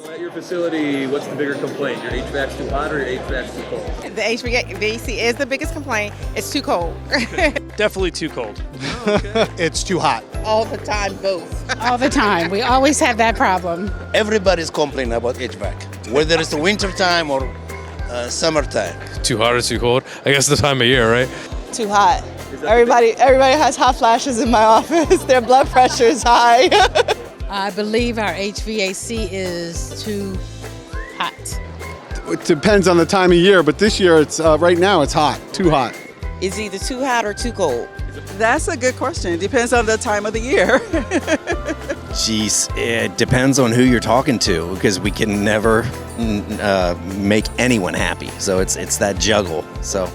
Well, at your facility, what's the bigger complaint? Your HVAC's too hot or your HVAC's too cold? The HVAC is the biggest complaint. It's too cold. Definitely too cold. It's too hot. All the time, both. All the time. We always have that problem. Everybody's complaining about HVAC, whether it's the winter time or summertime. Too hot or too cold? I guess the time of year, right? Too hot. Everybody has hot flashes in my office. Their blood pressure is high. I believe our HVAC is too hot. It depends on the time of year, but this year it's right now it's hot, too hot. It's either too hot or too cold. That's a good question. It depends on the time of the year. Jeez, it depends on who you're talking to because we can never make anyone happy. So it's that juggle. So